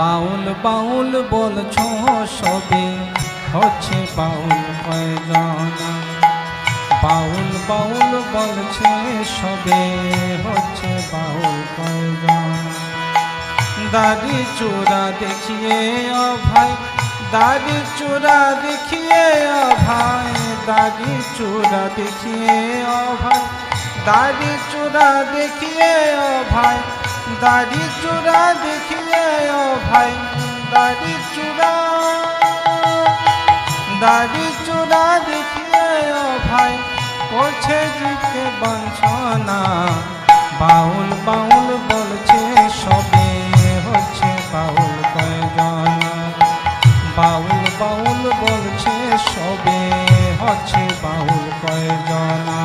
বাউল বাউল বলছো সবে হচ্ছে বাউল কয়জনা। বাউল বাউল বলছে সবে হচ্ছে বাউল কয়জনা। দাড়ি চূড়া দেখিয়ে ও ভাই, দাড়ি চূড়া দেখিয়ে ও ভাই, দাড়ি চূড়া দেখিয়ে ও ভাই, দাড়ি চূড়া দেখিয়ে ও ভাই, দাড়ি চূড়া দেখিয়ে ও ভাই, দাড়ি চূড়া, দাড়ি চূড়া দেখিয়ে ও ভাই করছে জিতে বঞ্চনা। বাউল বাউল বলছে সবে হচ্ছে বাউল কয়জনা। বাউল বাউল বলছে সবে হচ্ছে বাউল কয়জনা।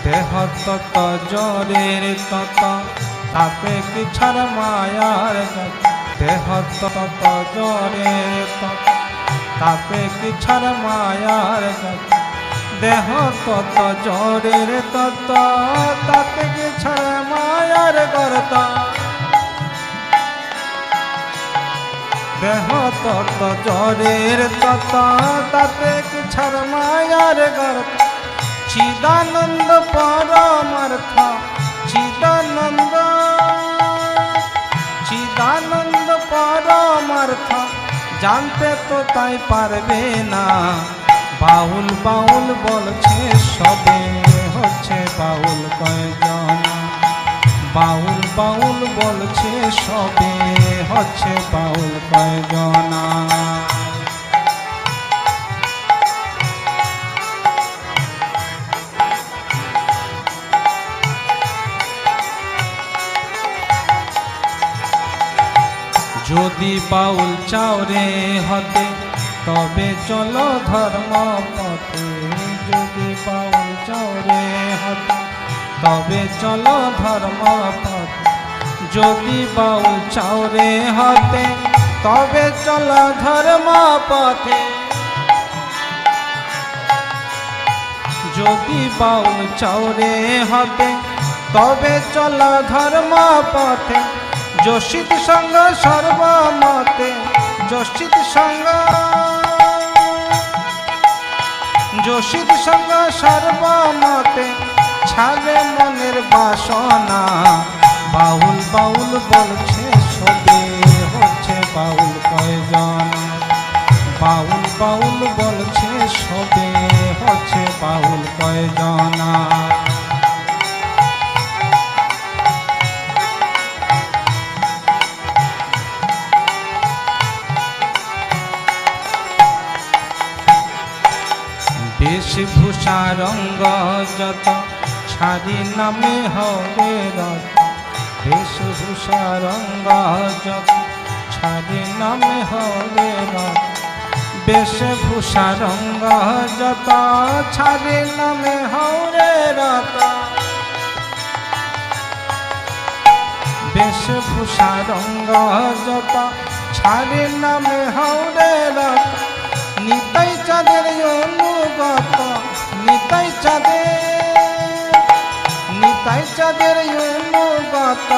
দেহ তত জ্বরের তত তাপে কি ছাড় মায়ার গত। দেহ তত জ্বরের তত তাপে কি ছাড় মায়ার গত। দেহ তত জ্বরের তত তাপে কি ছাড় মায়ার গত। দেহ তত জ্বরের তত তাপে কি ছাড় মায়ার গত। চিদানন্দ পরমার্থ, চিদানন্দ, চিদানন্দ পরমার্থ জানতে তো তাই পারবে না। বাউল বাউল বলছে সবে হচ্ছে বাউল কয়জনা। বাউল বাউল বলছে সবে হচ্ছে বাউল কয়জনা। যদি বাউল চাওরে হতে তবে চলো ধর্ম পথে। যদি বাউল চাওরে হতে তবে চলো ধর্ম পথে। যদি বাউল চাওরে হতে তবে চলো ধর্ম পথে। যদি বাউল চাওরে হতে তবে চলো ধর্ম পথে। যোশিত সঙ্গ সর্বমতে, যোশিত সঙ্গ, যোশিত সঙ্গ সর্বমতে ছাড়ে মনের বাসনা। বাউল বাউল বলছে সবে হচ্ছে বাউল কয়জনা। বাউল বাউল বলছে সবে হচ্ছে বাউল কয়জনা। বেশভূষা রঙ্গ যত ছাড়ি নামে হবে রত। বেশভূষা রঙ্গ যত ছাড়ি নামে হবে রত। বেশভূষা রঙ্গ যত ছাড়ি নামে হবে রত। বেশভূষা রঙ্গ যত ছাড়ি নামে হবে রত। নিতাই চাঁদের অনুগত, নিতাই চাঁদের, নিতাই চাঁদের অনুগত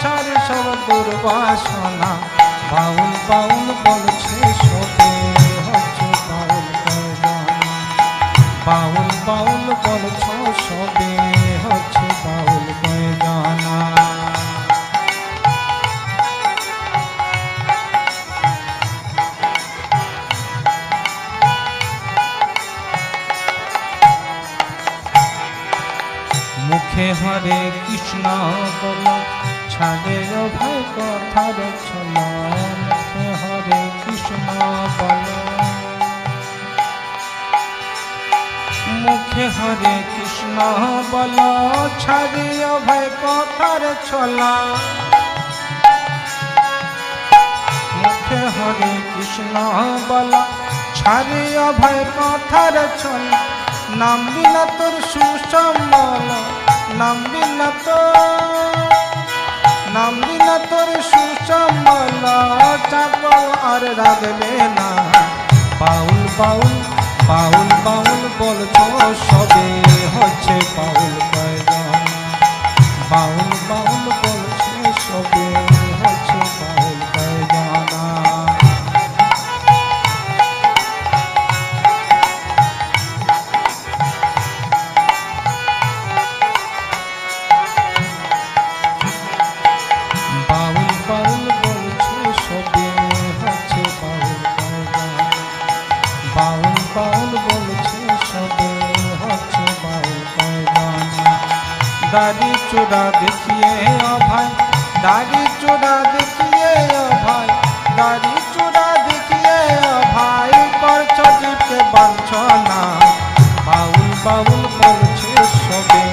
ছাড়ি সব দুর্বাসনা। বাউল বাউল বলছে সবে হচ্ছে বাউল কয়জনা। বাউল বাউল বলছো সবে হচ্ছে বাউল কয়জনা। মুখে হরে কৃষ্ণ বল ছাড়ে ও ভাই কথার ছল। মুখে হরে কৃষ্ণ বল, মুখে হরে কৃষ্ণ বল ছাড়ে ও ভাই কথার ছলা। মুখে হরে কৃষ্ণ বল ছাড়ে ও ভাই কথার ছলা। নাম বিনা তোর সুসম্বল, নাম বিনা তোর, নাম বিনা তোর সুসম্বল। সম্বল চাপল আর রাখবে না। বাউল বাউল বাউল বাউল বলছো সবে হচ্ছে বাউল কয়জন। বাউল বাউল বলছে সবে হচ্ছে বাউল কয়জন। বাউল বাউল বলছে সবে হচ্ছে বাউল কয়জন। বাউল বাউল বলছে সবে হচ্ছে বাউল কয়জন। দাড়ি চূড়া দেখিয়ে অভাই, দাড়ি চূড়া দেখিয়ে অভাই, দাড়ি চূড়া দেখিয়ে অভাই করছ জীবকে বাঞ্ছ না। বাউল বাউল বলছে সবে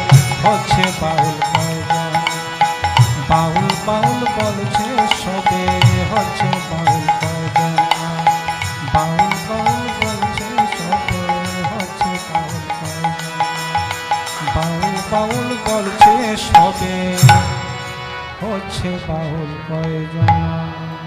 হচ্ছে বাউল কয়জন। বাউল বাউল বলছে সবে হচ্ছে বাউল কয়জন। বাউল বাউল বলছে সবে হচ্ছে বাউল কয়জন। বাউল বাউল বলছে সবে হচ্ছে বাউল কয়জন।